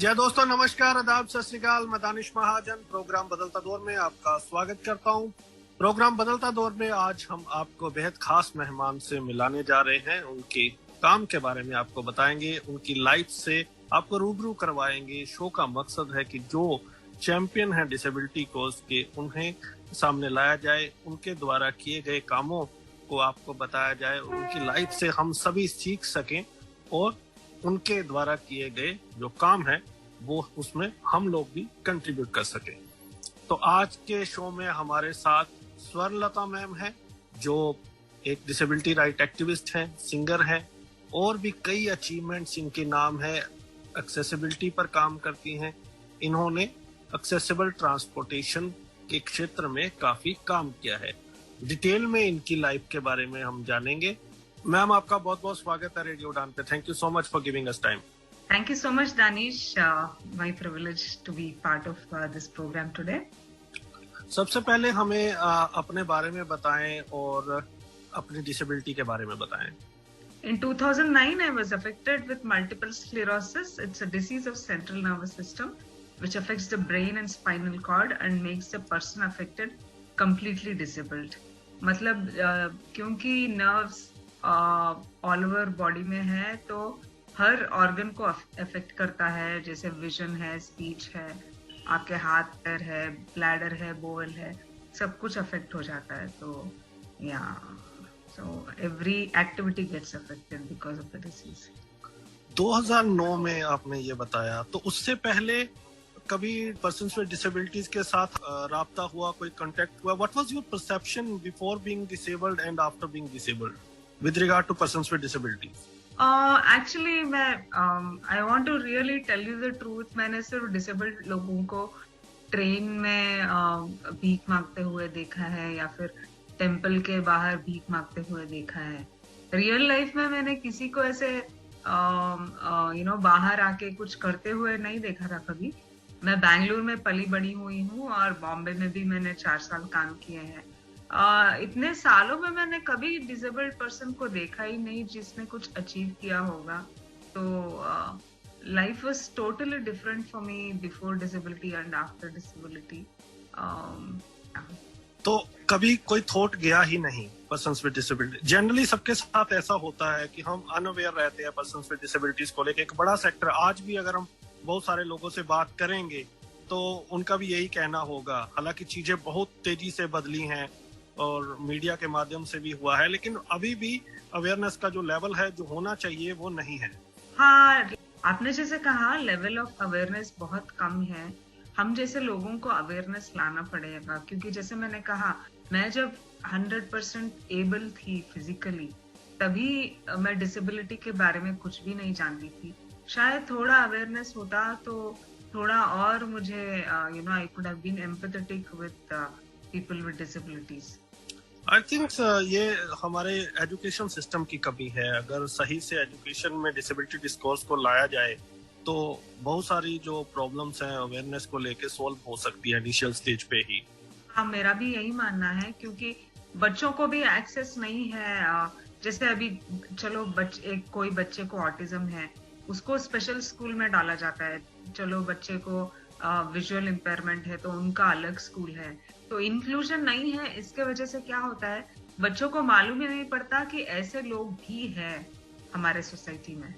जय दोस्तों, नमस्कार, आदाब, सत श्री अकाल। मैं दानिश महाजन प्रोग्राम बदलता दौर में आपका स्वागत करता हूं। प्रोग्राम बदलता दौर में आज हम आपको बेहद खास मेहमान से मिलाने जा रहे हैं। उनके काम के बारे में आपको बताएंगे, उनकी लाइफ से आपको रूबरू करवाएंगे। शो का मकसद है कि जो चैंपियन है डिसेबिलिटी कोज के, उन्हें सामने लाया जाए, उनके द्वारा किए गए कामों को आपको बताया जाए, उनकी लाइफ से हम सभी सीख सकें और उनके द्वारा किए गए जो काम है वो उसमें हम लोग भी कंट्रीब्यूट कर सके। तो आज के शो में हमारे साथ स्वर्णलता मैम है, जो एक डिसेबिलिटी राइट एक्टिविस्ट हैं, सिंगर हैं और भी कई अचीवमेंट्स इनके नाम है। एक्सेसिबिलिटी पर काम करती हैं। इन्होंने एक्सेसिबल ट्रांसपोर्टेशन के क्षेत्र में काफी काम किया है। डिटेल में इनकी लाइफ के बारे में हम जानेंगे। मैम, आपका बहुत बहुत स्वागत है रेडियो उड़ान पे। Thank you so much for giving us time. Thank you so much, Danish. My privilege to be part of this program today. सबसे पहले हमें अपने बारे में बताएं और अपनी डिसेबिलिटी के बारे में बताएं। In 2009, I was affected with multiple sclerosis. It's a disease of central nervous system which affects the brain and spinal cord and makes the person affected completely disabled. मतलब क्योंकि nerves ऑल ओवर बॉडी में है तो हर organ को affect करता है, जैसे vision है, स्पीच है, आपके हाथ पैर है, ब्लैडर है, बोवल है, सब कुछ अफेक्ट हो जाता है। तो या so every activity gets affected because of the disease. 2009 में आपने ये बताया, तो उससे पहले कभी पर्सन्स विद डिसेबिलिटीज के साथ राब्ता हुआ, कोई कांटेक्ट हुआ? What was your perception before being disabled and after being disabled with regard to persons with disabilities? Actually, I want to really tell you the truth. मैंने सिर्फ disabled लोगों को ट्रेन में भीख मांगते हुए देखा है या फिर टेम्पल के बाहर भीख मांगते हुए देखा है। रियल लाइफ में मैंने किसी को ऐसे बाहर आके कुछ करते हुए नहीं देखा था कभी। मैं बैंगलोर में पली बड़ी हुई हूँ और बॉम्बे में भी मैंने 4 साल काम किए हैं। इतने सालों में मैंने कभी डिसेबल्ड पर्सन को देखा ही नहीं जिसने कुछ अचीव किया होगा। तो life was totally different for me before disability and after disability. तो कभी कोई थॉट गया ही नहीं पर्सन्स विद डिसेबिलिटी? जनरली सबके साथ ऐसा होता है कि हम अनअवेयर रहते हैं पर्सन्स विद डिसेबिलिटीज को लेकर। एक बड़ा सेक्टर, आज भी अगर हम बहुत सारे लोगों से बात करेंगे तो उनका भी यही कहना होगा। हालांकि चीजें बहुत तेजी से बदली हैं और मीडिया के माध्यम से भी हुआ है, लेकिन अभी भी अवेयरनेस का जो लेवल है, जो होना चाहिए, वो नहीं है। हाँ, आपने जैसे कहा लेवल ऑफ अवेयरनेस बहुत कम है। हम जैसे लोगों को अवेयरनेस लाना पड़ेगा, क्योंकि जैसे मैंने कहा, मैं जब 100% एबल थी फिजिकली, तभी मैं डिसेबिलिटी के बारे में कुछ भी नहीं जानती थी। शायद थोड़ा अवेयरनेस होता तो थोड़ा और मुझे I could have been empathetic with people with disabilities. I think ये हमारे एजुकेशन सिस्टम की कमी है। अगर सही से एजुकेशन में डिसेबिलिटी डिस्कोर्स को लाया जाए तो बहुत सारी जो प्रॉब्लम्स हैं अवेयरनेस को लेके सॉल्व हो सकती है इनिशियल स्टेज पे ही। हाँ, मेरा भी यही मानना है, क्योंकि बच्चों को भी एक्सेस नहीं है। जैसे अभी चलो कोई बच्चे को ऑटिज्म है, उसको स्पेशल स्कूल में डाला जाता है। चलो बच्चे को विजुअल इम्पेयरमेंट है तो उनका अलग स्कूल है। तो इंक्लूजन नहीं है। इसके वजह से क्या होता है, बच्चों को मालूम ही नहीं पड़ता कि ऐसे लोग भी हैं हमारे सोसाइटी में।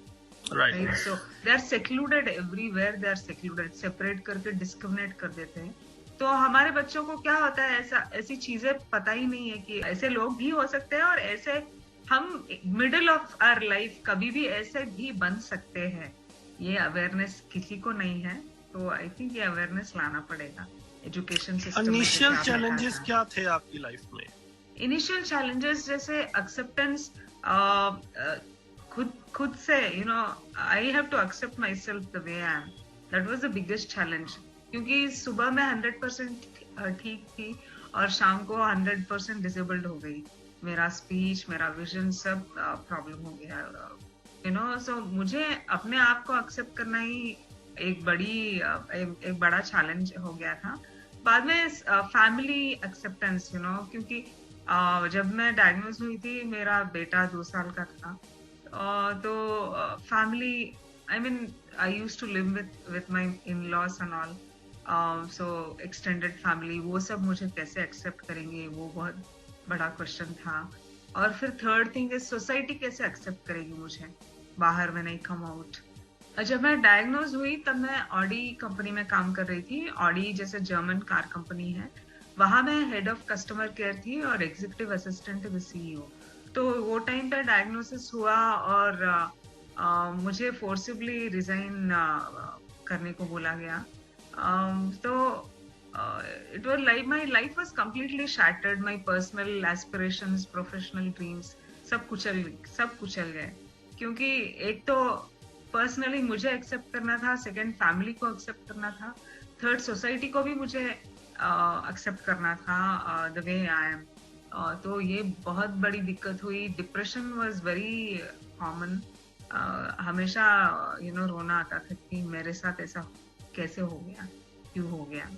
Right. So they are secluded everywhere, they are secluded, separate करके डिस्क्रिमिनेट कर देते हैं। तो हमारे बच्चों को क्या होता है, ऐसी चीजें पता ही नहीं है कि ऐसे लोग भी हो सकते हैं और ऐसे हम मिडिल ऑफ आवर लाइफ कभी भी ऐसे भी बन सकते हैं। ये अवेयरनेस किसी को नहीं है, तो आई थिंक ये अवेयरनेस लाना पड़ेगा एजुकेशन सिस्टम में। इनिशियल चैलेंजेस क्या थे आपकी लाइफ में? इनिशियल चैलेंजेस जैसे एक्सेप्टेंस, खुद से I have to accept myself the way I am. That was the biggest challenge, क्योंकि सुबह में 100% ठीक थी और शाम को 100% डिसेबल्ड हो गई। मेरा स्पीच, मेरा विजन, सब प्रॉब्लम हो गया। सो मुझे अपने आप को एक्सेप्ट करना ही एक बड़ा चैलेंज हो गया था। बाद में फैमिली एक्सेप्टेंस, क्योंकि जब मैं डायग्नोज हुई थी, मेरा बेटा 2 साल का था, तो family I mean, I used to live with my in-laws and all. So extended family, वो सब मुझे कैसे एक्सेप्ट करेंगे, वो बहुत बड़ा क्वेश्चन था. और फिर थर्ड थिंग इज सोसाइटी कैसे एक्सेप्ट करेगी मुझे बाहर में नहीं कम आउट. जब मैं डायग्नोज हुई तब मैं ऑडी कंपनी में काम कर रही थी. ऑडी जैसे जर्मन कार कंपनी है, वहां मैं हेड ऑफ कस्टमर केयर थी और executive assistant to the CEO. तो वो टाइम पे डायग्नोसिस हुआ और मुझे फोर्सिबली रिजाइन करने को बोला गया. तो it was like my life was completely shattered. My personal aspirations, professional dreams, सब कुचल गए. क्योंकि एक तो पर्सनली मुझे एक्सेप्ट करना था, सेकंड फैमिली को एक्सेप्ट करना था, थर्ड सोसाइटी को भी मुझे एक्सेप्ट करना था द वे आई एम. तो ये बहुत बड़ी दिक्कत हुई. Depression was very common. हमेशा रोना आता था कि मेरे साथ ऐसा कैसे हो गया, क्यों हो गया.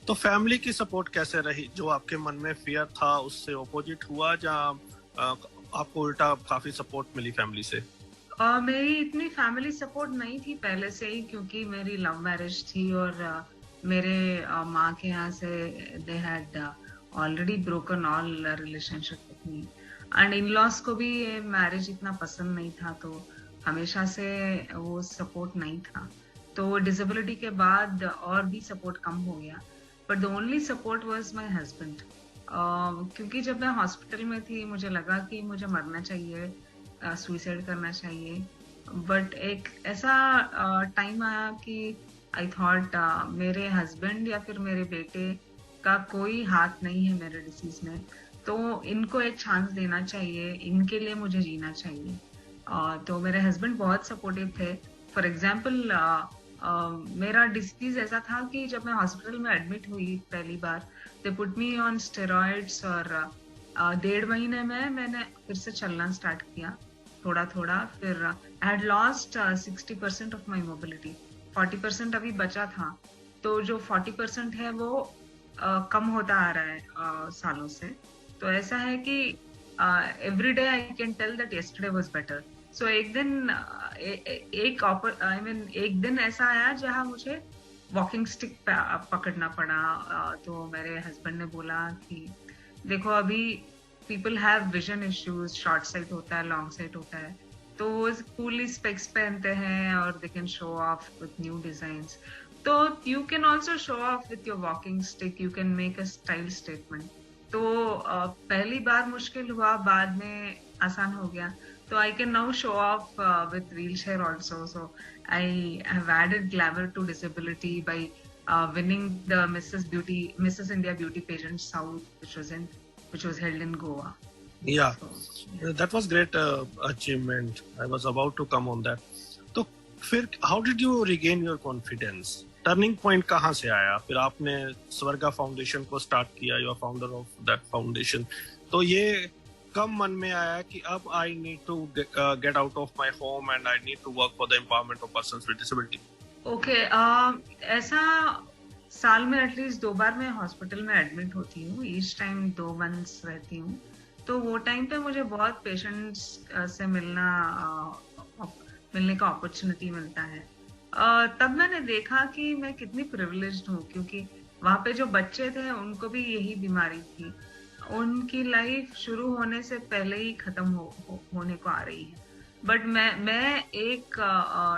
तो फैमिली की सपोर्ट कैसे रही? जो आपके मन में फियर था उससे ऑपोजिट हुआ, जहाँ आपको उल्टा काफी सपोर्ट मिली फैमिली से? मेरी इतनी फैमिली सपोर्ट नहीं थी पहले से ही, क्योंकि मेरी लव मैरिज थी और मेरे माँ के यहाँ से they had already broken all relationship with me. And in loss को भी मैरिज इतना पसंद नहीं था, तो हमेशा से वो सपोर्ट नहीं था. तो डिसेबिलिटी के बाद और भी सपोर्ट कम हो गया. But the only support was my husband. क्योंकि जब मैं हॉस्पिटल में थी मुझे लगा कि मुझे मरना चाहिए, सुसाइड करना चाहिए. बट एक ऐसा टाइम आया कि आई थॉट मेरे हस्बैंड या फिर मेरे बेटे का कोई हाथ नहीं है मेरे डिसीज में, तो इनको एक चांस देना चाहिए, इनके लिए मुझे जीना चाहिए. तो मेरे हस्बैंड बहुत सपोर्टिव थे. फॉर एग्जाम्पल मेरा डिसीज ऐसा था कि जब मैं हॉस्पिटल में एडमिट हुई पहली बार, they put me on steroids और 1.5 महीने में मैंने फिर से चलना स्टार्ट किया थोड़ा थोड़ा. फिर I had lost 60% of my mobility. 40% अभी बचा था. तो जो 40% है वो कम होता आ रहा है सालों से. तो ऐसा है कि every day I can tell that yesterday was better. So एक दिन एक दिन ऐसा आया जहाँ मुझे वॉकिंग स्टिक पकड़ना पड़ा. तो मेरे हस्बैंड ने बोला कि देखो अभी people have vision issues, short site होता है, लॉन्ग साइट होता है, तो वो कूली स्पेक्स पहनते हैं और they can show off with new designs. तो you can also show off with your walking stick, you can make a style statement. तो पहली बार मुश्किल हुआ, बाद में आसान हो गया. So I can now show off with wheelchair also. So I have added glamour to disability by winning the Mrs. India Beauty Pageant South, which was held in Goa. Yeah, so, that was great achievement. I was about to come on that. तो फिर how did you regain your confidence? Turning point कहाँ से आया? फिर आपने स्वर्गा foundation को start किया. You are founder of that foundation. तो ये कब मन में आया कि अब I need to get out of my home and I need to work for the empowerment of persons with disability? Okay, ऐसा साल में एटलीस्ट 2 बार मैं हॉस्पिटल में एडमिट होती हूँ. ईच टाइम 2 मंथ्स रहती हूँ. तो वो टाइम पे मुझे बहुत पेशेंट्स से मिलने का अपॉर्चुनिटी मिलता है. तब मैंने देखा कि मैं कितनी प्रिविलेज्ड हूँ, क्योंकि वहाँ पे जो बच्चे थे उनको भी यही बीमारी थी. उनकी लाइफ शुरू होने से पहले ही खत्म होने को आ रही है. बट मैं एक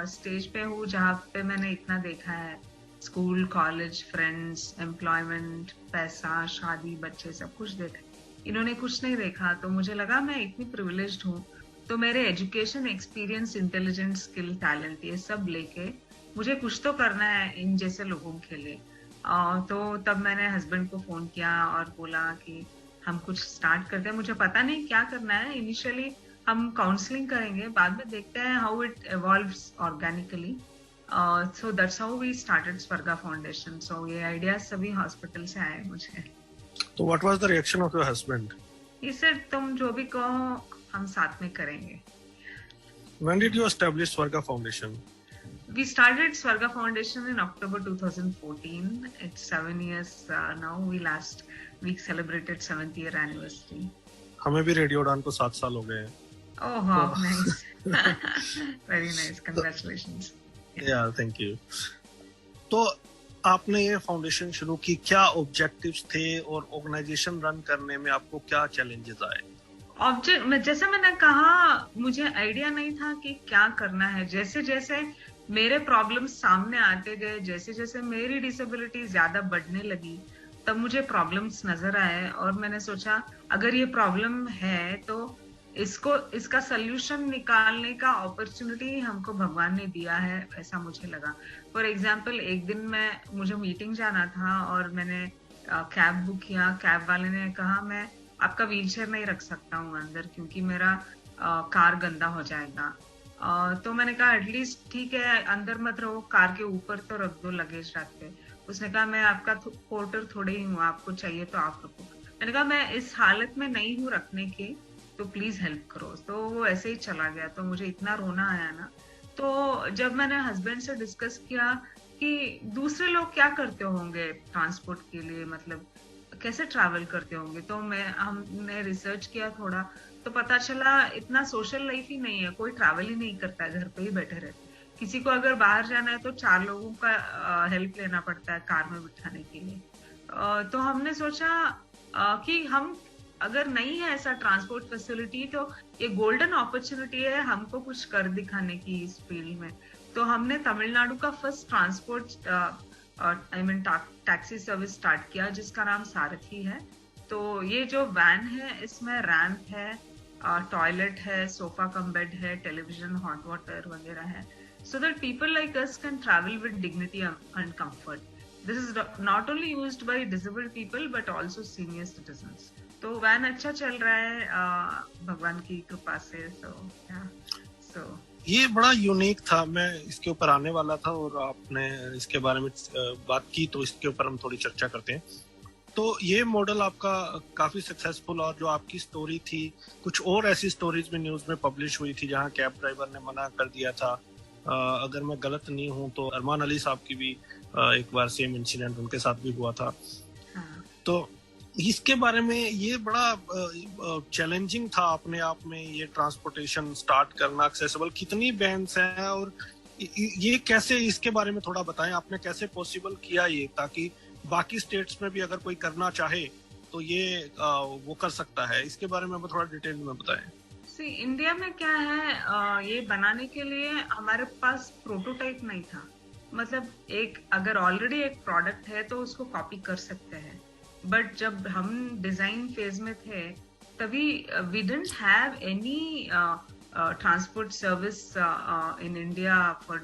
स्टेज पे हूँ जहाँ पे मैंने इतना देखा है. स्कूल, कॉलेज, फ्रेंड्स, एम्प्लॉयमेंट, पैसा, शादी, बच्चे, सब कुछ देखा. इन्होंने कुछ नहीं देखा. तो मुझे लगा मैं इतनी प्रिविलेज्ड हूँ, तो मेरे education, experience, intelligence, skill, talent, ये सब लेके मुझे कुछ तो करना है इन जैसे लोगों के लिए. तो तब मैंने हस्बैंड को फोन किया और बोला कि हम कुछ स्टार्ट करते हैं. मुझे पता नहीं क्या करना है. इनिशियली हम काउंसलिंग करेंगे, बाद में देखते हैं how it evolves organically. So that's how we started Swarga foundation. So ये आइडियाज सभी हॉस्पिटल से आए मुझे. तो what was the reaction of your husband? He said तुम जो भी कहो हम साथ में करेंगे. When did you establish Swarga Foundation? We started Swarga Foundation in October 2014. It's 7 years now. We celebrated 7th year anniversary. हमें भी रेडियो उड़ान को 7 साल हो गए हैं. Oh, wow, nice. Very nice. Congratulations. Yeah, thank you. तो आपने ये फाउंडेशन शुरू की, क्या ऑब्जेक्टिव्स थे और ऑर्गेनाइजेशन रन करने में आपको क्या चैलेंजेस आए? जैसे मैंने कहा, मुझे आइडिया नहीं था कि क्या करना है। जैसे जैसे मेरे प्रॉब्लम्स सामने आते गए, जैसे जैसे मेरी डिसेबिलिटी ज्यादा बढ़ने लगी, तब मुझे प्रॉब्लम्स नजर आए और मैंने सोचा अगर ये प्रॉब्लम है तो इसका सोल्यूशन निकालने का अपॉर्चुनिटी हमको भगवान ने दिया है, ऐसा मुझे लगा। फॉर एग्जाम्पल, एक दिन मुझे मीटिंग जाना था और मैंने कैब बुक किया। कैब वाले ने कहा मैं आपका व्हीलचेयर नहीं रख सकता हूँ अंदर क्योंकि मेरा कार गंदा हो जाएगा। तो मैंने कहा एटलीस्ट ठीक है, अंदर मत रहो, कार के ऊपर तो रख दो लगेज रख के। उसने कहा मैं आपका पोर्टर थोड़े ही हूँ, आपको चाहिए तो आप रखो। मैंने कहा मैं इस हालत में नहीं हूँ रखने के, तो प्लीज हेल्प करो। तो वो ऐसे ही चला गया। तो मुझे इतना रोना आया ना। तो जब मैंने हस्बैंड से डिस्कस किया कि दूसरे लोग क्या करते होंगे ट्रांसपोर्ट के लिए, मतलब कैसे ट्रैवल करते होंगे, तो हमने रिसर्च किया थोड़ा। तो पता चला इतना सोशल लाइफ ही नहीं है, कोई ट्रैवल ही नहीं करता है, घर पे ही बैठे रहते। किसी को अगर बाहर जाना है तो 4 लोगों का हेल्प लेना पड़ता है कार में बिठाने के लिए। तो हमने सोचा कि हम अगर नहीं है ऐसा ट्रांसपोर्ट फैसिलिटी, तो ये गोल्डन अपॉर्चुनिटी है हमको कुछ कर दिखाने की इस फील्ड में। तो हमने तमिलनाडु का first transport taxi service start किया जिसका नाम सारथी है। तो ये जो वैन है इसमें रैंप है, टॉयलेट है, सोफा कम बेड है, टेलीविजन, हॉट वाटर वगैरह है, so that people like us can travel with dignity and comfort. This is not only used by disabled people but also senior citizens. तो van अच्छा चल रहा है भगवान की कृपा से। so ये बड़ा यूनिक था, मैं इसके ऊपर आने वाला था और आपने इसके बारे में बात की, तो इसके ऊपर हम थोड़ी चर्चा करते हैं। तो ये मॉडल आपका काफी सक्सेसफुल, और जो आपकी स्टोरी थी, कुछ और ऐसी स्टोरीज में न्यूज में पब्लिश हुई थी जहां कैब ड्राइवर ने मना कर दिया था। अगर मैं गलत नहीं हूं तो अरमान अली साहब की भी एक बार सेम इंसिडेंट उनके साथ भी हुआ था। तो इसके बारे में, ये बड़ा चैलेंजिंग था अपने आप में ये ट्रांसपोर्टेशन स्टार्ट करना, एक्सेसिबल कितनी बैंड्स हैं, और ये कैसे, इसके बारे में थोड़ा बताएं, आपने कैसे पॉसिबल किया ये, ताकि बाकी स्टेट्स में भी अगर कोई करना चाहे तो ये वो कर सकता है। इसके बारे में थोड़ा डिटेल में बताएं। इंडिया में क्या है, ये बनाने के लिए हमारे पास प्रोटोटाइप नहीं था। मतलब अगर ऑलरेडी एक प्रोडक्ट है तो उसको कॉपी कर सकते हैं, बट जब हम डिजाइन फेज में थे तभी we didn't have any transport service in India for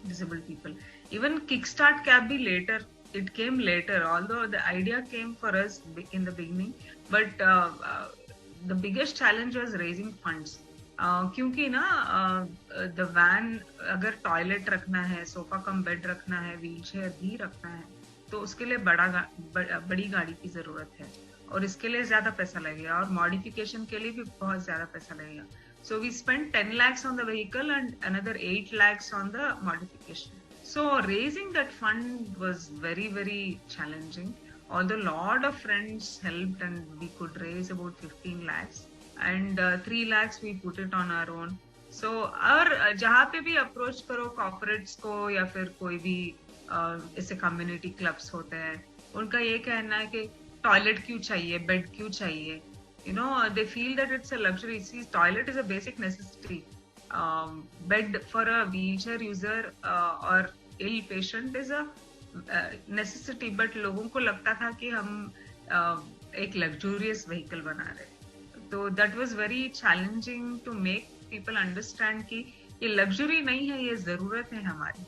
disabled people. Even Kickstart Cab be later, it came later, although the idea came for us in the beginning, but the biggest challenge was raising funds. क्योंकि ना the van, अगर toilet रखना है, sofa cum bed रखना है, wheelchair भी रखना है, तो उसके लिए बड़ी गाड़ी की जरूरत है और इसके लिए ज्यादा पैसा लगेगा, और मॉडिफिकेशन के लिए भी बहुत ज्यादा पैसा लगेगा। So we spent 10 lakhs on the vehicle and another 8 lakhs on the modification. So raising that fund was very, very challenging. Although a lot of friends helped and we could raise about 15 lakhs and 3 lakhs we put it on our own. So और जहाँ पे भी approach करो corporates को या फिर कोई भी ऐसे कम्युनिटी क्लब्स होते हैं, उनका ये कहना है कि टॉयलेट क्यों चाहिए, बेड क्यों चाहिए, you know, they feel that it's a luxury. See, toilet is a basic necessity. Bed for a wheelchair user or ill patient is a necessity, but लोगों को लगता था कि हम एक luxurious vehicle बना रहे। तो that was very challenging to make people understand कि ये luxury नहीं है, ये जरूरत है हमारी।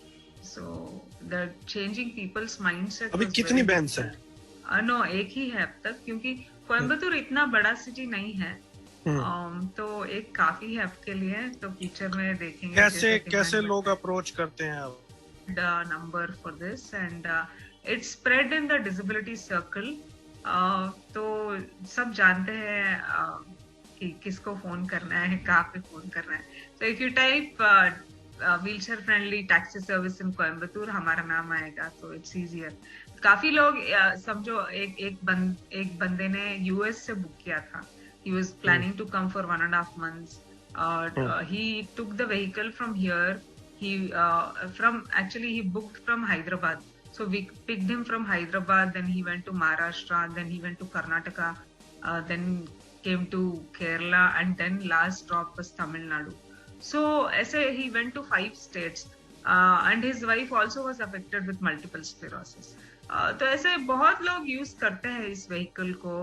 So the changing people's mindset। अभी कितनी बैंड्स हैं? नो, एक ही है अब तक, क्योंकि कोयम्बतूर इतना बड़ा सिटी नहीं है। तो एक काफी है आपके लिए, तो फ्यूचर में देखेंगे कैसे लोग अप्रोच करते हैं the number for this, and it's spread in the disability circle. तो सब जानते हैं कि किसको फोन करना है, कहाँ पे फोन करना है। तो if you type wheelchair friendly taxi service in Coimbatore, हमारा नाम आएगा, तो इट्स इजियर। काफी लोग समझो एक बंदे ने यूएस से बुक किया था। He was planning to come for 1.5 months He took the vehicle from here. He booked from Hyderabad. So we picked him from Hyderabad, then he went to Maharashtra, then he went to Karnataka, then came to Kerala, and then last stop was Tamil Nadu. So ऐसे he went to 5 states, and his wife also was affected with multiple sclerosis. तो ऐसे बहुत लोग use करते हैं इस vehicle को.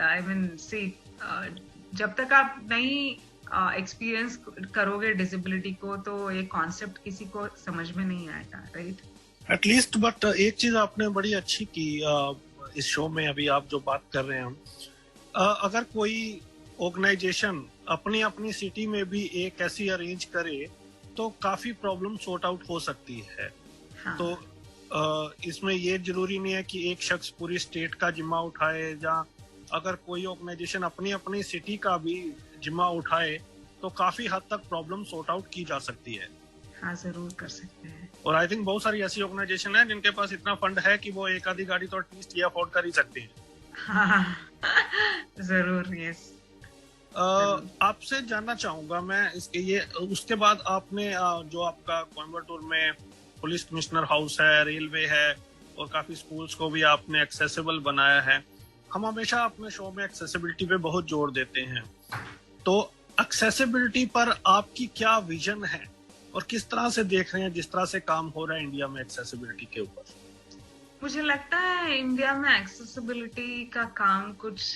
I mean सी, जब तक आप नहीं एक्सपीरियंस करोगे डिसेबिलिटी को तो ये कॉन्सेप्ट किसी को समझ में नहीं आएगा, राइट? एटलीस्ट बट एक चीज आपने बड़ी अच्छी की इस शो में, अभी आप जो बात कर रहे हैं हम, अगर कोई ऑर्गेनाइजेशन अपनी अपनी सिटी में भी एक ऐसी अरेंज करे तो काफी प्रॉब्लम सॉर्ट आउट हो सकती है. हाँ. तो इसमें ये जरूरी नहीं है कि एक शख्स पूरी स्टेट का जिम्मा उठाए, या अगर कोई ऑर्गेनाइजेशन अपनी अपनी सिटी का भी जिम्मा उठाए तो काफी हद तक प्रॉब्लम सॉर्ट आउट की जा सकती है. हाँ, जरूर कर सकते हैं. और आई थिंक बहुत सारी ऐसी ऑर्गेनाइजेशन है जिनके पास इतना फंड है कि वो एक आधी गाड़ी तो एटलीस्ट ये अफोर्ड कर ही सकते हैं. हाँ, जरूर. यस. आपसे जानना चाहूंगा मैं इसके ये, उसके बाद आपने जो आपका कोयम्बटूर में पुलिस कमिश्नर हाउस है, रेलवे है, और काफी स्कूल्स को भी आपने एक्सेसिबल बनाया है. हम हमेशा अपने शो में एक्सेसिबिलिटी पे बहुत जोर देते हैं, तो एक्सेसिबिलिटी पर आपकी क्या विजन है और किस तरह से देख रहे हैं जिस तरह से काम हो रहा है इंडिया में एक्सेसिबिलिटी के ऊपर? मुझे लगता है इंडिया में एक्सेसिबिलिटी का काम कुछ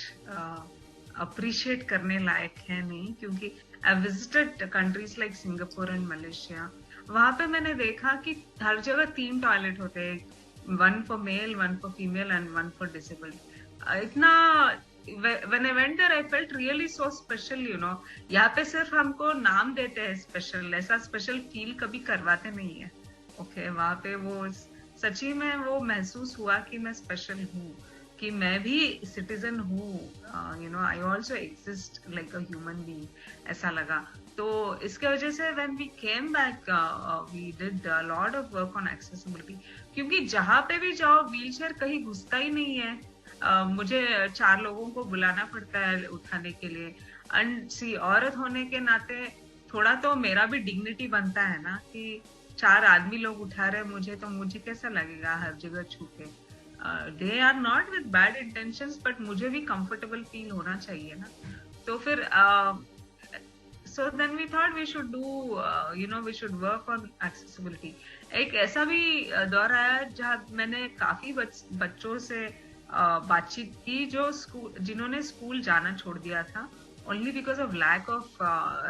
अप्रिशिएट करने लायक है नहीं, क्योंकि I visited countries like Singapore and Malaysia. वहां पे मैंने देखा कि हर जगह 3 टॉयलेट होते हैं, 1 for male, 1 for female and 1 for disabled. इतना when I went there I felt really so special, you know. यहाँ पे सिर्फ हमको नाम देते हैं स्पेशल, ऐसा स्पेशल फील कभी करवाते नहीं है. ओके, वहाँ पे वो सच्ची में वो महसूस हुआ कि मैं स्पेशल हूँ, कि मैं भी सिटीजन हूँ, you know, I also exist like a human being, ऐसा लगा. तो इसके वजह से when we came back we did a lot of work on accessibility, क्योंकि जहाँ पे भी जाओ व्हीलचेयर कहीं घुसता ही नहीं है. मुझे 4 लोगों को बुलाना पड़ता है उठाने के लिए. एंड सी, औरत होने के नाते थोड़ा तो मेरा भी डिग्निटी बनता है ना, कि 4 आदमी लोग उठा रहे मुझे, तो मुझे कैसा लगेगा हर जगह छू के. They are not with bad intentions, but मुझे भी कंफर्टेबल फील होना चाहिए ना. तो फिर so then we thought we should do, you know, we should work on accessibility. एक ऐसा भी दौर आया जहाँ मैंने काफी बच्चों से बातचीत की जो जिन्होंने स्कूल जाना छोड़ दिया था only because of lack of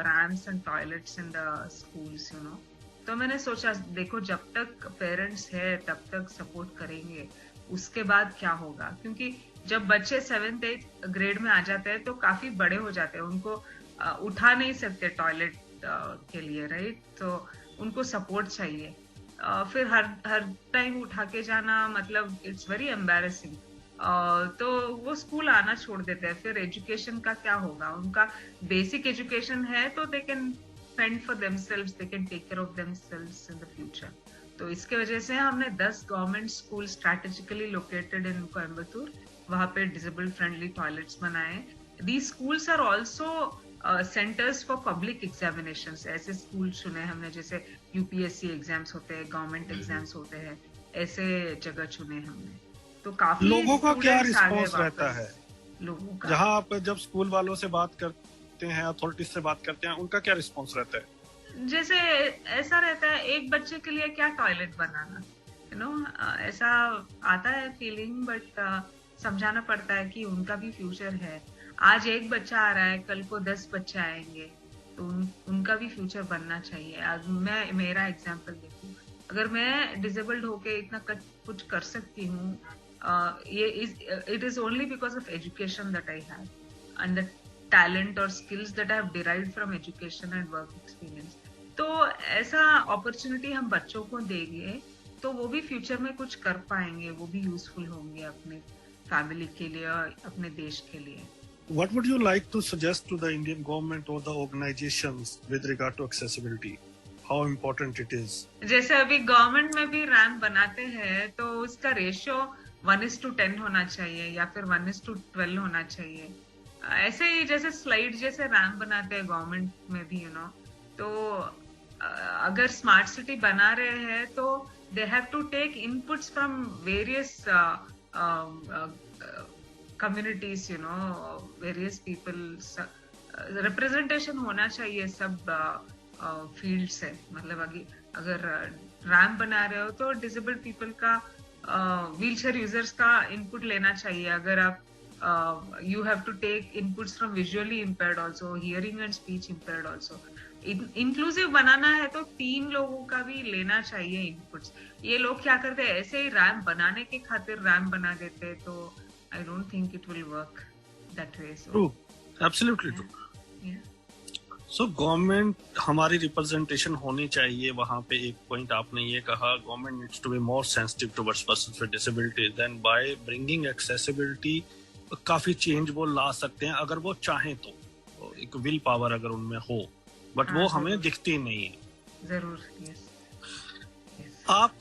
ramps and toilets in the schools, you know. तो मैंने सोचा, देखो, जब तक पेरेंट्स है तब तक सपोर्ट करेंगे, उसके बाद क्या होगा. क्योंकि जब बच्चे 7th 8th ग्रेड में आ जाते हैं तो काफी बड़े हो जाते हैं, उनको उठा नहीं सकते टॉयलेट के लिए, राइट. तो उनको सपोर्ट चाहिए. फिर हर टाइम उठा के जाना, मतलब इट्स वेरी एम्बैरेसिंग. तो वो स्कूल आना छोड़ देते हैं. फिर एजुकेशन का क्या होगा? उनका बेसिक एजुकेशन है तो they can fend for themselves, they can take care of themselves in the future. तो इसके वजह से हमने 10 government school strategically located in Coimbatore, वहां पे डिसेबल फ्रेंडली टॉयलेट्स बनाए. These schools are also centres for public examinations. ऐसे स्कूल चुने हमने, जैसे यूपीएससी एग्जाम्स होते हैं, गवर्नमेंट एग्जाम्स होते हैं, ऐसे जगह चुने हमने. तो काफी लोगों का क्या रिस्पॉन्स रहता है लोगों का? जहाँ आप जब स्कूल वालों से बात करते हैं, अथॉरिटीज से बात करते हैं, उनका क्या रिस्पॉन्स रहता है? जैसे ऐसा रहता है, एक बच्चे के लिए क्या टॉयलेट बनाना, यू नो, ऐसा आता है फीलिंग. बट समझाना पड़ता है कि उनका भी फ्यूचर है. आज एक बच्चा आ रहा है, कल को 10 बच्चे आएंगे, तो उनका भी फ्यूचर बनना चाहिए. आज मैं मेरा एग्जाम्पल देखूं, अगर मैं डिसेबल्ड होके इतना कुछ कर सकती हूँ, it is only because of education that I have and the talent or skills that I have derived from education and work experience. तो ऐसा अपॉर्चुनिटी हम बच्चों को देंगे तो वो भी फ्यूचर में कुछ कर पाएंगे, वो भी यूजफुल होंगे अपने फैमिली के लिए और अपने देश के लिए. What would you like to suggest to the Indian government or the organizations with regard to accessibility? How important it is? जैसे अभी गवर्नमेंट में भी रैंप बनाते हैं तो उसका रेशियो 1:10 होना चाहिए या फिर 1:12 होना चाहिए. ऐसे ही जैसे स्लाइड जैसे रैंप बनाते हैं गवर्नमेंट में भी, तो अगर स्मार्ट सिटी बना रहे हैं तो they have to take inputs from various communities, various peoples, representation होना चाहिए सब फील्ड से। मतलब अगर रैंप बना रहे हो तो डिसेबल्ड पीपल का, व्हीलचेयर यूजर्स का इनपुट लेना चाहिए। अगर आप you have to take inputs from visually impaired also, hearing and speech impaired also. Inclusive बनाना है तो 3 लोगों का भी लेना चाहिए इनपुट्स। ये लोग क्या करते हैं, ऐसे ही रैम्प बनाने के खातिर रैम्प बना देते हैं, तो I don't think it will work that way. True, absolutely true. So government हमारी रिप्रेजेंटेशन होनी चाहिए वहां पे। एक पॉइंट आपने ये कहा, government needs to be more sensitive towards persons with disabilities, then by bringing accessibility काफी चेंज वो ला सकते हैं अगर वो चाहें तो, एक विल पावर अगर उनमें हो, बट वो हमें दिखती नहीं है। जरूर, यस। आप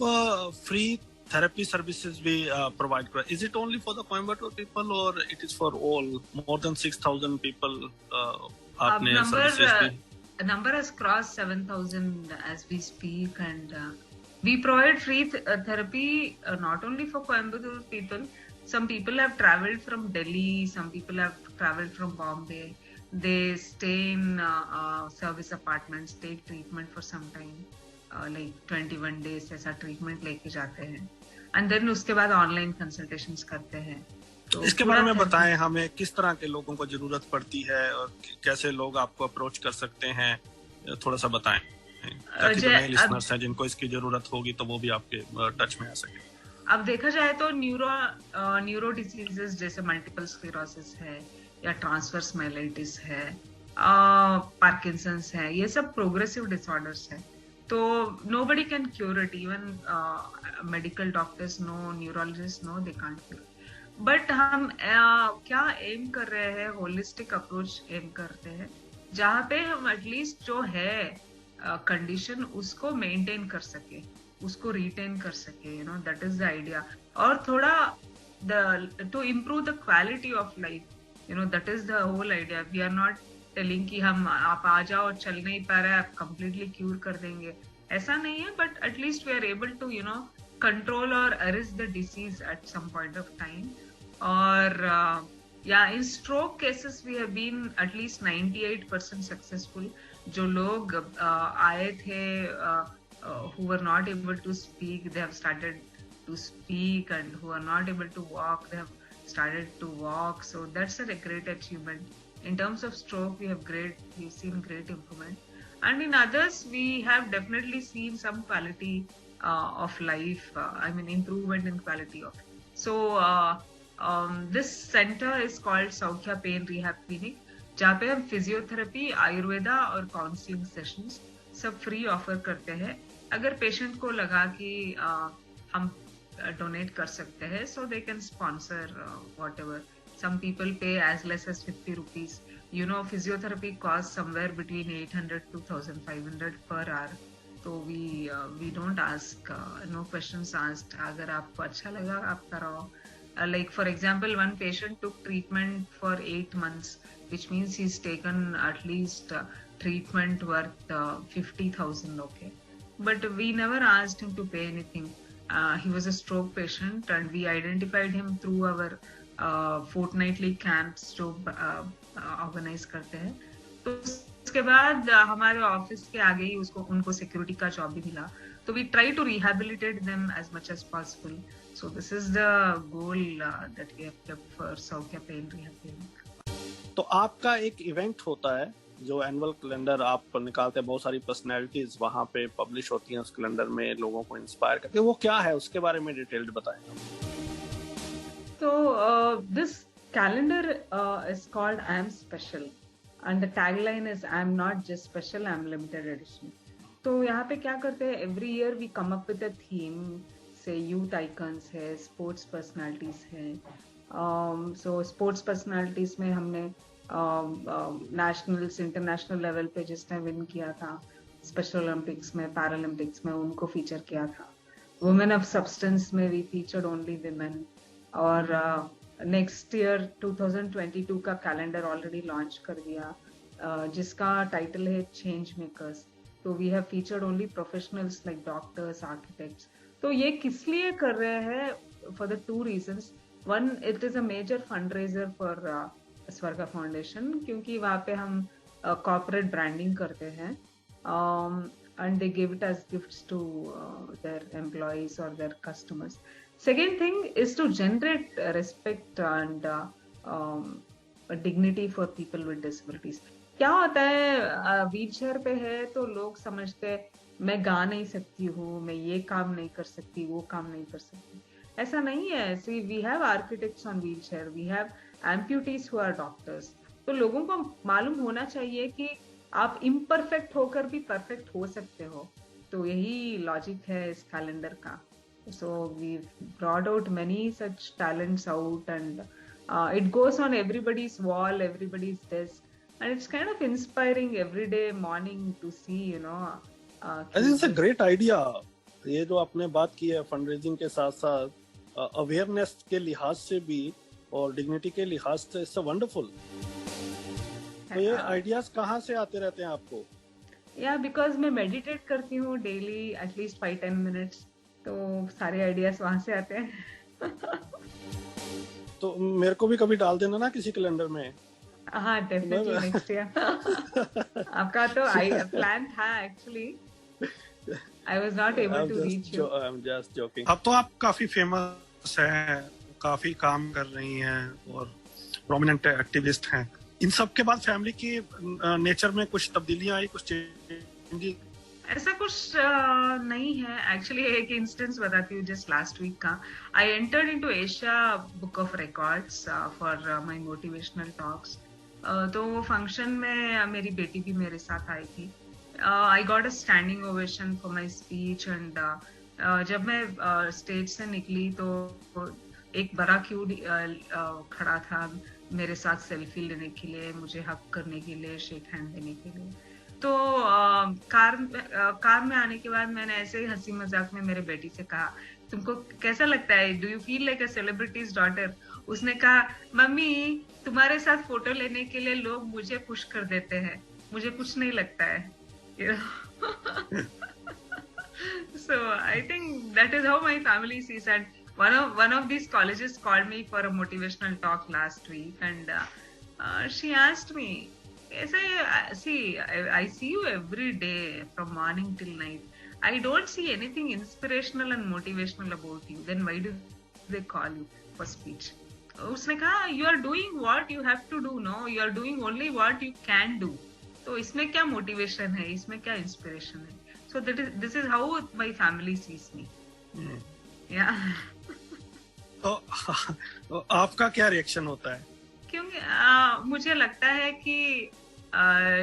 फ्री थेरेपी सर्विसेज भी प्रोवाइड कर, is it only for the Coimbatore people और it is for all more than 6,000 people? आपने सर्विसेज भी, number has crossed 7,000 as we speak, and we provide free therapy not only for Coimbatore people. Some people have traveled from Delhi, some people have traveled from Bombay. They stay in service apartments, take treatment for some time, like 21 days ऐसा treatment लेके जाते हैं, and then उसके बाद online consultations करते हैं। तो इसके बारे में बताएं हमें, किस तरह के लोगों को जरूरत पड़ती है और कैसे लोग आपको अप्रोच कर सकते हैं, थोड़ा सा बताएं ताकि जो नए लिसनर्स हैं जिनको इसकी जरूरत होगी तो वो भी आपके टच में आ सके। अब देखा जाए तो न्यूरो डिसीजेस जैसे मल्टीपल स्क्लेरोसिस है या ट्रांसवर्स माइलाइटिस है, पार्किंसंस है, ये सब प्रोग्रेसिव डिसऑर्डर्स है। तो nobody can cure it, even medical doctors no, neurologists no, they can't cure it. But हम क्या एम कर रहे हैं, होलिस्टिक अप्रोच एम करते हैं, जहाँ पे हम एटलीस्ट जो है कंडीशन उसको मेंटेन कर सके, उसको रिटेन कर सके, दैट इज द आइडिया। और थोड़ा to improve the quality of life, that is the whole idea. We are not telling कि हम आप आ जाओ, चल नहीं पा रहा है, आप कंप्लीटली क्यूर कर देंगे, ऐसा नहीं है, but at least we are able to control or arrest the disease at some point of time. Or in stroke cases we have been at least 98% successful. जो लोग आए थे who were not able to speak, they have started to speak, and who are not able to walk, they have started to walk. So that's a great achievement. In terms of stroke, we've seen great improvement, and in others we have definitely seen some quality of life, improvement in quality of. So this center is called Saukhya Pain Rehab Clinic, जहाँ पे हम physiotherapy, Ayurveda और counselling sessions सब free offer करते हैं। अगर patient को लगा कि हम डोनेट कर सकते हैं, so they can sponsor whatever. Some people pay as less as 50 rupees. Physiotherapy costs somewhere between 800 to 1,500 per hour. तो we don't ask, no questions asked. अगर आपको अच्छा लगा आप कराओ। Like for example, one patient took treatment for 8 months, which means he's taken at least treatment worth 50,000. Okay, but we never asked him to pay anything. He was a stroke patient, and we identified him through our fortnightly camps जो organize करते हैं। तो उसके बाद हमारे office के आगे ही उनको सिक्योरिटी का जॉब भी मिला। तो we try to rehabilitate them as much as possible. So this is the goal that we have kept for Saukhya pain rehab clinic. तो आपका एक इवेंट होता है जो एनुअल कैलेंडर आप निकालते हैं, बहुत सारी पर्सनैलिटीज वहां पे पब्लिश होती हैं उस कैलेंडर में, लोगों को इंस्पायर करके, वो क्या है उसके बारे में डिटेल्ड बताएं। तो this calendar is called I am special, and the tagline is I'm not just special, I'm limited edition. तो यहाँ पे क्या करते हैं, every year we come up with a theme, say youth icons है, sports personalities है। so sports personalities में हमने nationals, international level पे जिसने win किया था, Special Olympics में, Paralympics में, उनको feature किया था। Women of substance में we featured only women, और नेक्स्ट ईयर 2022 का कैलेंडर ऑलरेडी लॉन्च कर दिया, जिसका टाइटल है चेंज मेकर्स। तो we have featured only professionals like doctors, architects. तो ये किस लिए कर रहे हैं? For the two reasons. One, it is a major fund raiser for Swarga Foundation, क्योंकि वहाँ पे हम कॉर्पोरेट ब्रांडिंग करते हैं, and they give it as gifts to their employees or their customers. Second thing is to generate respect and dignity for people with disabilities. क्या होता है, wheel chair पे है तो लोग समझते मैं गा नहीं सकती हूँ, मैं ये काम नहीं कर सकती, वो काम नहीं कर सकती। ऐसा नहीं है। See, we have architects on wheelchair, we have amputees who are doctors. तो लोगों को मालूम होना चाहिए कि आप इम्परफेक्ट होकर भी परफेक्ट हो सकते हो। तो यही लॉजिक है इस कैलेंडर का। So we brought out many such talents out, and it goes on everybody's wall, everybody's desk, and it's kind of inspiring every day morning to see, you know. This is a great idea. ये जो आपने बात की है fund raising के साथ साथ awareness के लिहाज से भी और डिग्निटी के लिहाज से, इट्स वंडरफुल। तो ये आइडियाज कहाँ से आते रहते हैं आपको? या बिकॉज मैं मेडिटेट करती हूँ डेली एटलीस्ट 5-10 मिनट्स, तो सारे आइडियाज वहां से आते हैं। तो मेरे को भी कभी डाल देना ना किसी कैलेंडर में। हाँ, डेफिनेटली नेक्स्ट ईयर। आपका तो प्लान था actually, I was not able to reach you. I am just joking. अब तो आप काफी फेमस हैं, काफी काम कर रही हैं और प्रोमिनेंट एक्टिविस्ट हैं। इन सब के बाद फैमिली की नेचर में कुछ तब्दीलियां आई, कुछ चेंजेस? ऐसा कुछ नहीं है एक्चुअली। एक इंस्टेंस बताती हूँ जस्ट लास्ट वीक का। I entered into Asia book of records for my motivational talks. तो वो फंक्शन में मेरी बेटी भी मेरे साथ आई थी। I got a standing ovation for my speech, and जब मैं स्टेज से निकली तो एक बड़ा क्यू खड़ा था मेरे साथ सेल्फी लेने के लिए, मुझे हक करने के लिए, शेक हैंड देने के लिए। तो कार में आने के बाद मैंने ऐसे ही हंसी मजाक में मेरे बेटी से कहा, तुमको कैसा लगता है, do you feel like a celebrities daughter? उसने कहा, मम्मी तुम्हारे साथ फोटो लेने के लिए लोग मुझे पुश कर देते हैं, मुझे कुछ नहीं लगता है। So I think that is how my family sees it. One of these colleges called me for a motivational talk last week, and she asked me, see, I see you every day from morning till night. I don't see anything inspirational and motivational about you. Then why do they call you for speech? उसने कहा, you are doing what you have to do, no? You are doing only what you can do. तो इसमें क्या motivation है, इसमें क्या inspiration है? So this is how my family sees me. Yeah. तो आपका क्या रिएक्शन होता है? क्योंकि मुझे लगता है कि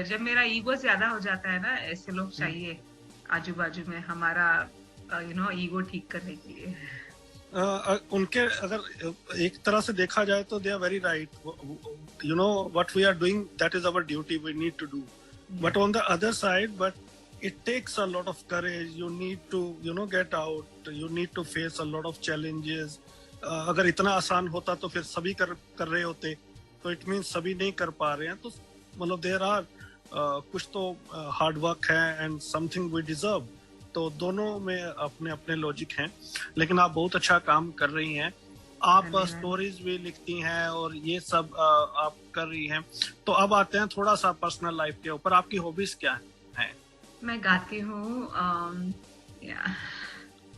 जब मेरा ईगो ज्यादा हो जाता है ना, ऐसे लोग चाहिए आजू बाजू में हमारा ईगो ठीक करने के लिए। उनके अगर एक तरह से देखा जाए तो they are very right. You know what we are doing, that is our duty, we need to do. But on the other side, but it takes a lot of courage. You need to get out, you need to face a lot of challenges. अगर इतना आसान होता तो फिर सभी कर रहे होते, तो इट मीन सभी नहीं कर पा रहे हैं। तो मतलब देयर आर कुछ तो हार्ड वर्क है एंड समथिंग वी डिजर्व। तो दोनों में अपने अपने लॉजिक हैं, लेकिन आप बहुत अच्छा काम कर रही हैं। आप स्टोरीज भी लिखती हैं और ये सब आप कर रही हैं। तो अब आते हैं थोड़ा सा पर्सनल लाइफ के ऊपर। आपकी हॉबीज क्या है? मैं गाती हूँ,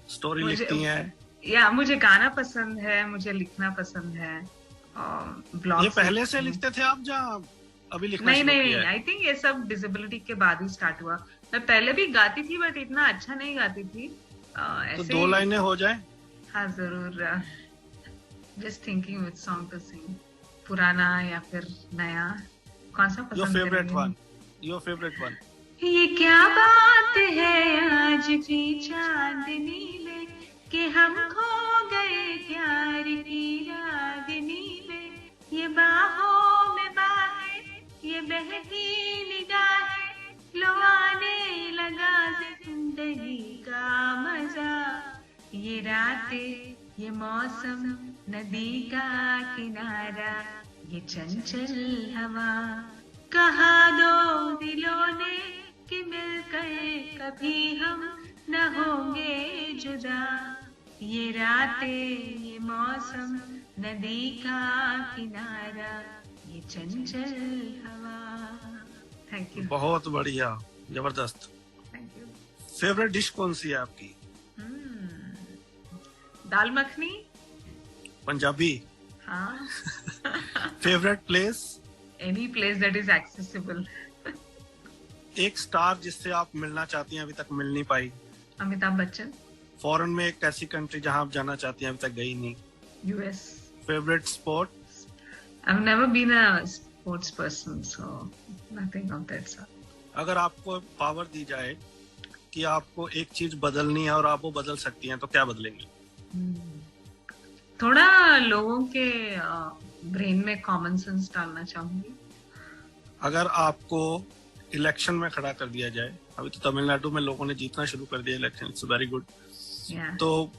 स्टोरी लिखती हैं? या मुझे गाना पसंद है, मुझे लिखना पसंद है। ब्लॉग ये पहले से लिखते थे आप, जहाँ अभी लिखना शुरू किया है? नहीं, आई थिंक ये सब डिसेबिलिटी के बाद ही स्टार्ट हुआ। मैं पहले भी गाती थी, बट इतना अच्छा नहीं गाती थी। तो 2 लाइनें हो जाए? हाँ जरूर। Just thinking which song to sing, पुराना या फिर नया, कौन सा पसंद? Your favourite one. ये क्या बात है आज की चांदनी में, कि हम खो गए प्यार की रागनी में। ये बाहों में बाहें, ये बहती निगाहें, लो आने लगा जिंदगी का मजा। ये रातें, ये मौसम, नदी का किनारा, ये चंचल हवा, कहा दो दिलों ने कि मिलकर कभी हम न होंगे जुदा, ये रातें ये मौसम, नदी का किनारा, ये चंचल हवा। Thank you. बहुत बढ़िया, जबरदस्त। Thank you. फेवरेट डिश कौन सी है आपकी? दाल मखनी। पंजाबी? हाँ। Favourite place? Any place that is accessible. एक स्टार जिससे आप मिलना चाहती हैं, अभी तक मिल नहीं पाई? अमिताभ बच्चन। फॉरेन में एक ऐसी कंट्री जहां आप जाना चाहती हैं, अभी तक गई नहीं? US. Favourite sport? I've never been a sports person, so nothing of that sort. अगर आपको पावर दी जाए कि आपको एक चीज बदलनी है और आप वो बदल सकती हैं, तो क्या बदलेंगी? थोड़ा लोगों के ब्रेन में कॉमन सेंस डालना चाहूंगी। अगर आपको इलेक्शन में खड़ा कर दिया जाए, अभी तो तमिलनाडु में लोगों ने जीतना शुरू कर दिया इलेक्शन, इट्स वेरी गुड, तो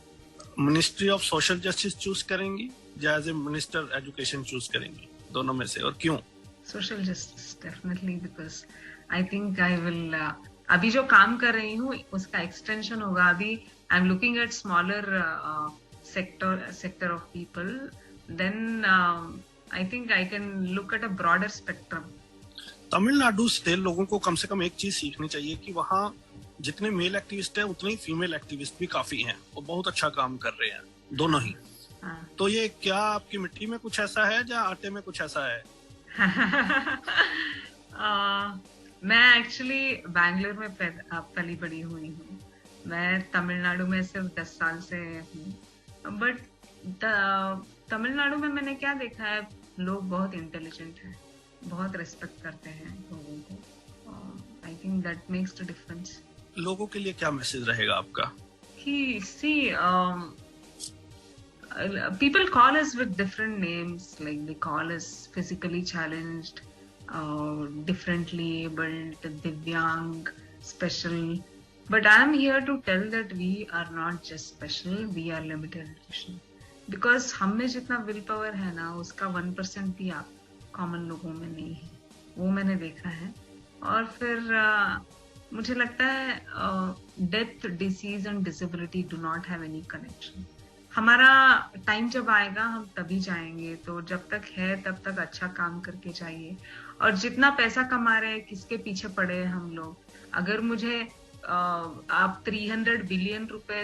ministry of social justice choose करेंगी या as a minister education choose करेंगी? दोनों में से, और क्यों? Social justice definitely, because I think I will, अभी जो काम कर रही हूँ उसका एक्सटेंशन होगा। अभी I am looking at smaller sector of people, then I think I can look at a broader spectrum. Tamil Nadu से लोगों को कम से कम एक चीज सीखनी चाहिए कि वहाँ जितने मेल एक्टिविस्ट हैं उतने ही फीमेल एक्टिविस्ट भी काफी हैं और बहुत अच्छा काम कर रहे हैं, दोनों ही। तो ये क्या आपकी मिट्टी में कुछ ऐसा है या आटे में कुछ ऐसा है? मैं एक्चुअली बैंगलोर में पली बड़ी हुई हूँ। मैं तमिलनाडु में सिर्फ 10 साल से हूँ, बट तमिलनाडु में मैंने क्या देखा है, लोग बहुत इंटेलिजेंट हैं, बहुत रिस्पेक्ट करते हैं लोगों को। I think that makes the difference. लोगों के लिए क्या मैसेज रहेगा आपका? कि सी people call us with different names, like they call us physically challenged, differently abled, divyang, special. But I am here to tell that we are not just special, we are limited edition. Because हम में जितना will power है ना, उसका 1% भी आप common लोगों में नहीं है, वो मैंने देखा है। और फिर मुझे लगता है death, disease and disability do not have any connection. हमारा टाइम जब आएगा हम तभी जाएंगे, तो जब तक है तब तक अच्छा काम करके जाइए। और जितना पैसा कमा रहे हैं, किसके पीछे पड़े हैं हम लोग। अगर मुझे आप 300 बिलियन रुपए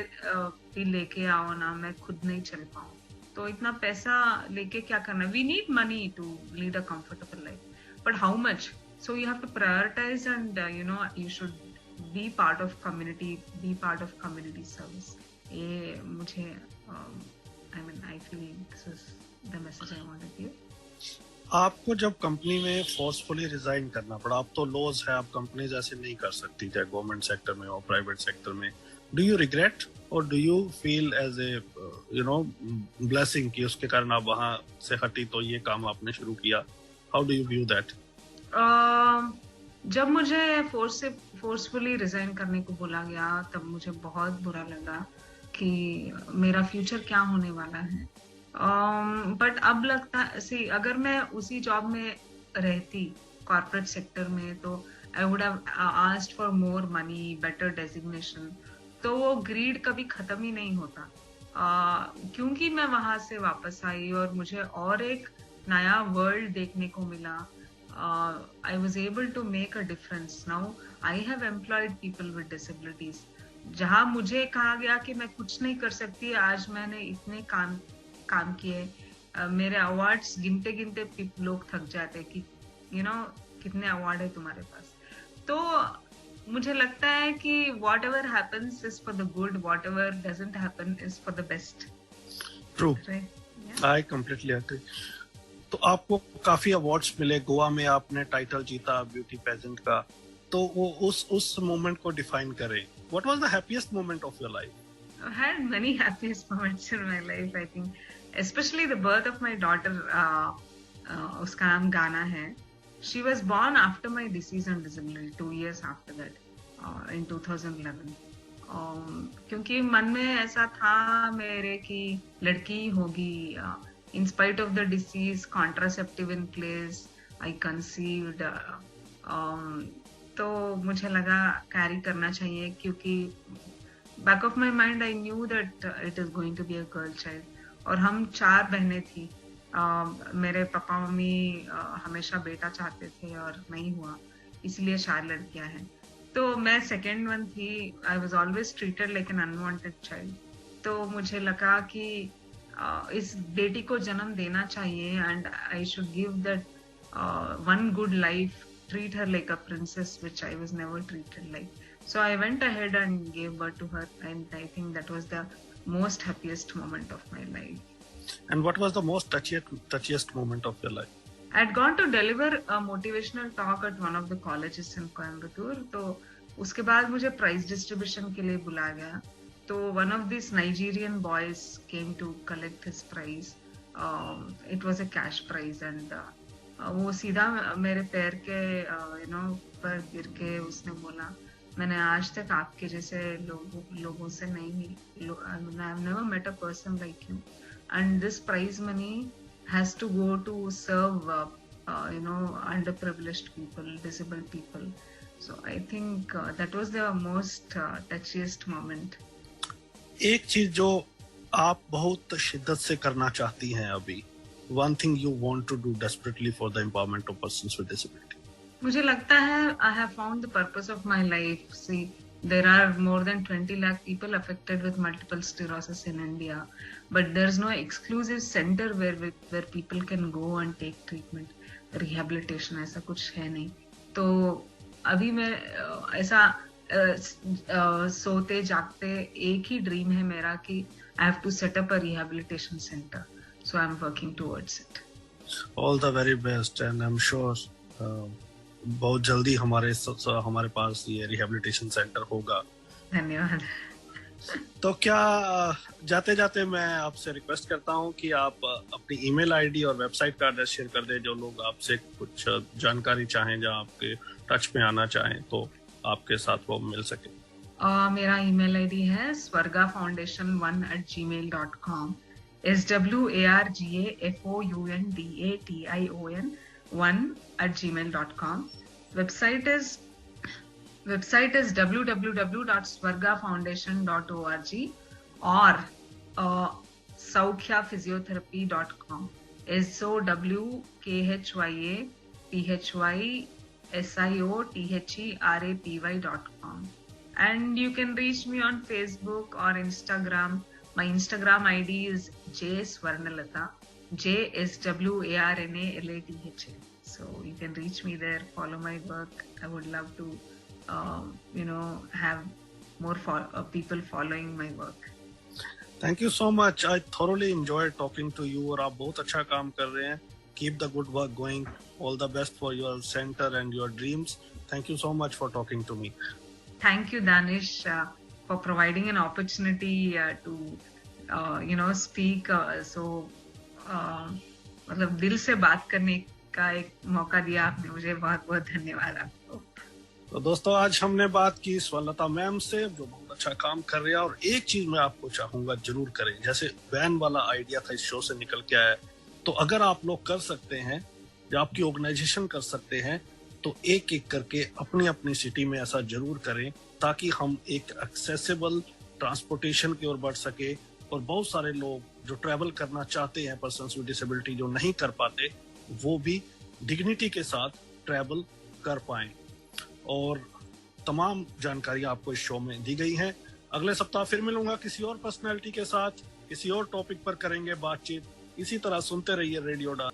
भी लेके आओ ना, मैं खुद नहीं चल पाऊँ, तो इतना पैसा लेके क्या करना? We need money to lead a comfortable life, but how much? So you have to prioritise and you should be part of community, be part of community service. ये मुझे I feel this is the message I want to give. आपको जब company में forcefully resign करना पड़ा, अब तो laws है, आप कंपनीज ऐसे नहीं कर सकती, चाहे गवर्नमेंट सेक्टर में और प्राइवेट सेक्टर में, डू यू रिग्रेट और do you feel as a blessing कि उसके कारण आप वहां से हटी तो ये काम आपने शुरू किया? How do you view that? जब मुझे फोर्सफुली रिजाइन करने को बोला गया, तब मुझे बहुत बुरा लगा कि मेरा फ्यूचर क्या होने वाला है। बट अब लगता है, अगर मैं उसी जॉब में रहती कॉर्पोरेट सेक्टर में, तो I would have asked for more money, better designation, तो वो ग्रीड कभी खत्म ही नहीं होता। क्योंकि मैं वहां से वापस आई और मुझे और एक नया वर्ल्ड देखने को मिला, I was able to make a difference. Now I have employed people with disabilities. जहाँ मुझे कहा गया कि मैं कुछ नहीं कर सकती, आज मैंने इतने काम किए। मेरे अवार्ड्स गिनते गिनते लोग थक जाते कि कितने अवार्ड है तुम्हारे पास। तो मुझे लगता है कि whatever happens is for the good, whatever doesn't happen is for the best. True. Right? Yeah. I completely agree. तो आपको काफी अवार्ड्स मिले, गोवा में आपने टाइटल जीता ब्यूटी पेजेंट का, तो वो उस मोमेंट को डिफाइन करें। What was the happiest moment of your life? I had many happiest moments in my life, I think, especially the birth of my daughter. उसका नाम गाना है। She was born after my disease and disability, 2 years after that, in 2011. क्योंकि मन में ऐसा था मेरे कि लड़की ही होगी. In spite of the disease, contraceptive in place, I conceived. तो मुझे लगा कैरी करना चाहिए, क्योंकि back of my mind I knew that it is going to be a girl child. और हम 4 बहनें थी. मेरे पापा मम्मी हमेशा बेटा चाहते थे और नहीं हुआ, इसलिए 4 लड़कियां हैं. तो मैं सेकेंड वन थी. I was always treated like an unwanted child. तो मुझे लगा कि इस बेटी को जन्म देना चाहिए, and I should give that one good life, treat her like a princess, which I was never treated like. So I went ahead and gave birth to her, and I think that was the most happiest moment of my life. And what was the most touchiest moment of your life? I had gone to deliver a motivational talk at one of the colleges in Coimbatore. तो उसके बाद मुझे prize distribution के लिए बुलाया गया. तो one of these Nigerian boys came to collect his prize. It was a cash prize, and वो सीधा मेरे पैर के पर गिर के उसने बोला, मैंने आज तक आपके जैसे लोगों से नहीं मिली. I have never met a person like you, and this prize money has to go to serve underprivileged people, disabled people. So I think that was the most touchiest moment. एक चीज जो आप बहुत शिद्दत से करना चाहती हैं अभी, one thing you want to do desperately for the empowerment of persons with disability. मुझे लगता है I have found the purpose of my life. See, there are more than 20 lakh people affected with multiple sclerosis in India, but there's no exclusive center where people can go and take treatment, rehabilitation, ऐसा कुछ है नहीं. तो अभी मैं ऐसा सोते जागते एक ही ड्रीम है मेरा कि I have to set up a rehabilitation center. So I'm working towards it. All the very best, and I'm sure बहुत जल्दी हमारे पास ये रिहेबिलिटेशन सेंटर होगा. धन्यवाद. तो क्या जाते जाते मैं आपसे रिक्वेस्ट करता हूं कि आप अपनी ईमेल आईडी और वेबसाइट का एड्रेस शेयर कर दें, जो लोग आपसे कुछ जानकारी चाहें, जहां आपके टच में आना चाहें तो आपके साथ वो मिल सके. मेरा ईमेल आईडी है swargafoundation1@gmail.com. swargafoundation1@gmail.com. Website is www.swargafoundation.org or saukhya-physiotherapy.com. SOWKHYAPHYSIOTHERAPY.com. And you can reach me on Facebook or Instagram. My Instagram ID is jswarnalatha, JSWARNALATHA. So you can reach me there, follow my work. I would love to have more people following my work. Thank you so much. I thoroughly enjoyed talking to you. और आप बहुत अच्छा काम कर रहे हैं. Keep the good work going. All the best for your center and your dreams. Thank you so much for talking to me. Thank you, Danish, for providing an opportunity to speak. मतलब दिल से बात करने का एक मौका दिया आपने मुझे. बहुत बहुत धन्यवाद आपको. तो दोस्तों, आज हमने बात की स्वर्णलता मैम से, जो बहुत अच्छा काम कर रही है. और एक चीज मैं आपको चाहूंगा जरूर करें, जैसे वैन वाला आइडिया था इस शो से निकल के आया, तो अगर आप लोग कर सकते हैं या आपकी ऑर्गेनाइजेशन कर सकते हैं, तो एक एक करके अपनी अपनी सिटी में ऐसा जरूर करें, ताकि हम एक एक्सेसिबल ट्रांसपोर्टेशन की ओर बढ़ सके. और बहुत सारे लोग जो ट्रैवल करना चाहते हैं, पर्सन्स विद डिसेबिलिटी जो नहीं कर पाते, वो भी डिग्निटी के साथ ट्रैवल कर पाएं. और तमाम जानकारी आपको इस शो में दी गई है. अगले सप्ताह फिर मिलूंगा किसी और पर्सनैलिटी के साथ, किसी और टॉपिक पर करेंगे बातचीत. इसी तरह सुनते रहिए रेडियो डा.